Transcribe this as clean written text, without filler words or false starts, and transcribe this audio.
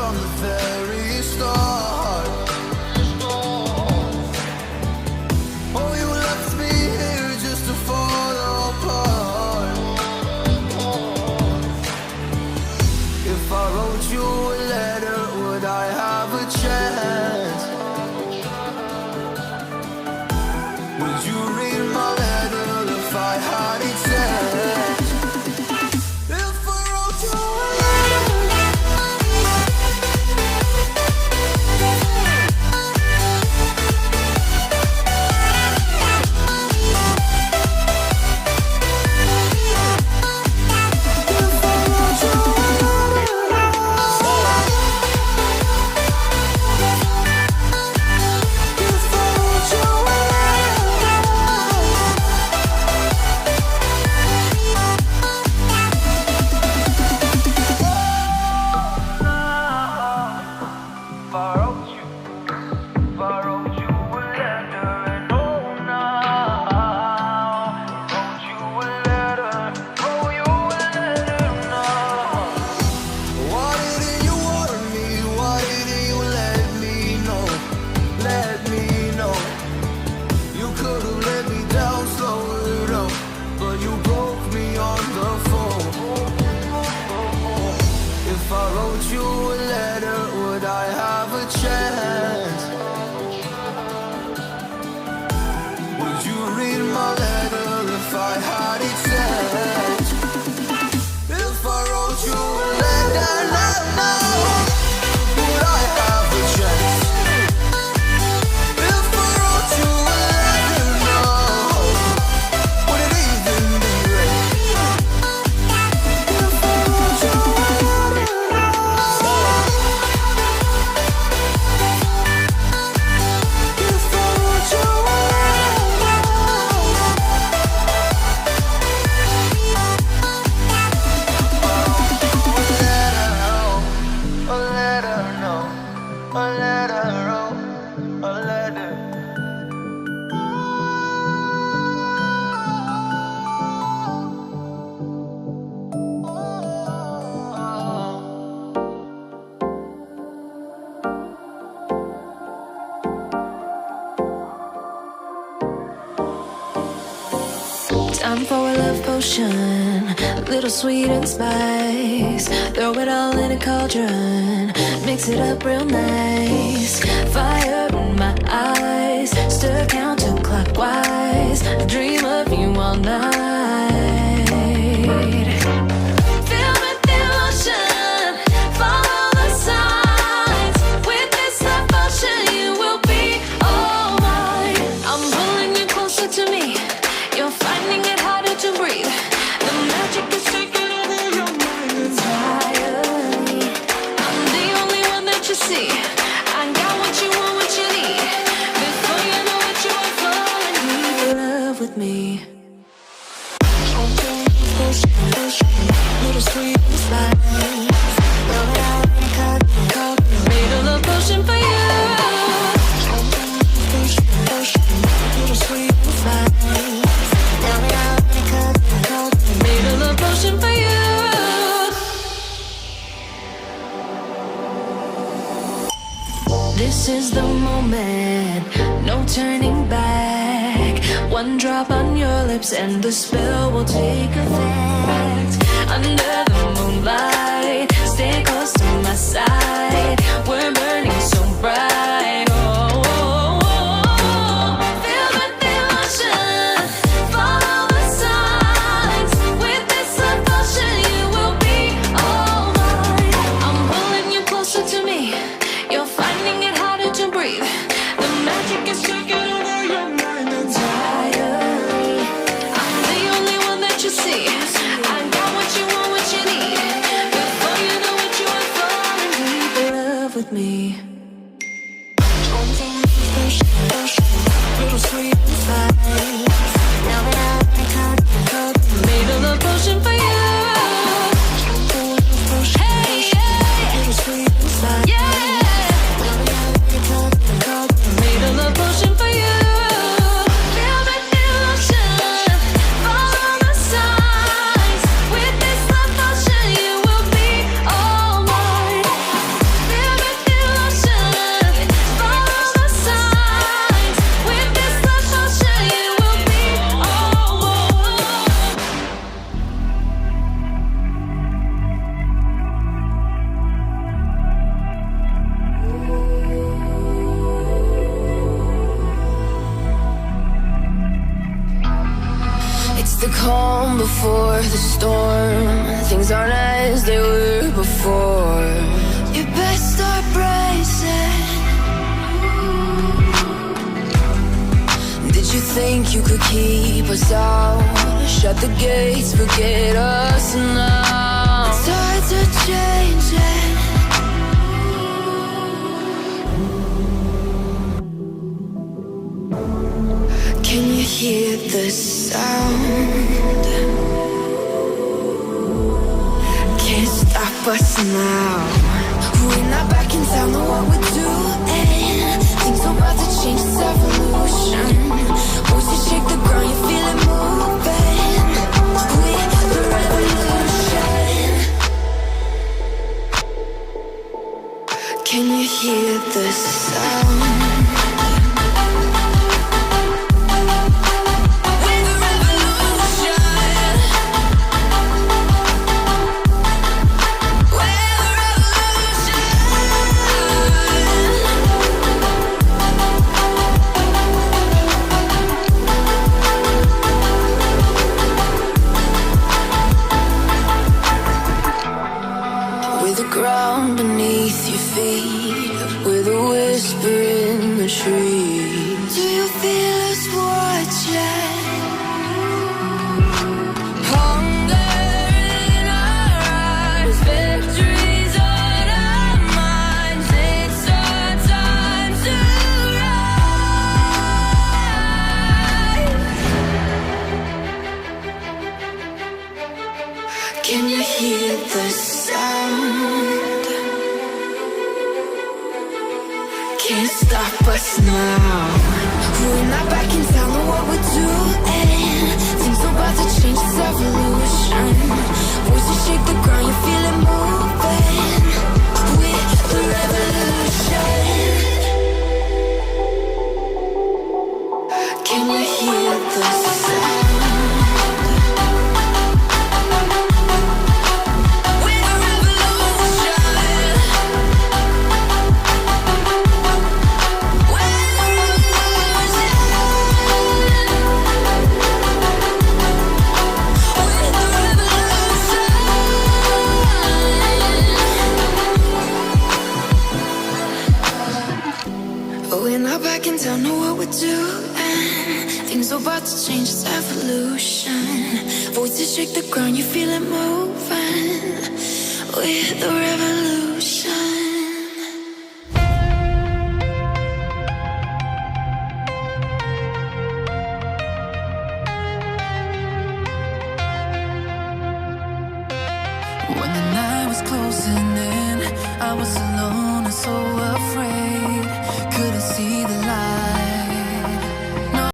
from the very start. Oh, you left me here just to fall apart. If I wrote you a letter, would I have a chance? Would you read my letter if I had it sent? If I wrote you a letter, time for a love potion, a little sweet and spice. Throw it all in a cauldron, mix it up real nice. Fire in my eyes, stir counterclockwise. I dream of you all night. Fill with devotion, follow the signs. With this devotion, you will be all mine. I'm pulling you closer to me. You're finding it harder to breathe. The magic is taking over your mind entirely. I'm the only one that you see. I got what you want, what you need. Before you know what you are falling deep in love with me. Little sweet spice. Made a love potion for you. Little sweet spice. Made a love potion for you. This is the moment, no turning back. One drop on your lips and the spell will take effect. Under the moonlight, stay close to my side. We're burning so bright. Oh, oh, oh. Feel the devotion, follow the signs. With this devotion, you will be all mine. I'm pulling you closer to me. You're finding it harder to breathe. The magic is taking over your mind entirely. I'm the only one that you see. I got what you want, what you need. Before you know what you are falling deep in love with me. Little sweet spice. Made a love potion for you. Hey, yeah. Little sweet spice. Yeah. Made a love potion for you. Feel the devotion, follow the signs. With this love potion, you will be all mine. Feel things aren't as they were before. You best start bracing. Did you think you could keep us out? Shut the gates, forget us now. Tides are changing. Can you hear the sound? Can't stop us now. We're not back in town, know what we're doing. Things are about to change, it's evolution. Voices shake the ground, you feel it moving. We're the revolution. Can you hear the sound? Ground beneath your feet, with a whisper in the trees. Do you feel us watching? Hunger in our eyes, victories on our minds. It's our time to rise. Can you hear the sound? Can't stop us now. We're not back in town, know what we're doing. Things are about to change, it's evolution. Voices shake the ground, you feel it moving. We're the revolution. Can you hear the sound? We're not back in town, know what we're doing. Things are about to change, it's evolution. Voices shake the ground, you feel it moving. We're the revolution. When the night was closing in, I was alone and so afraid. Couldn't see the light.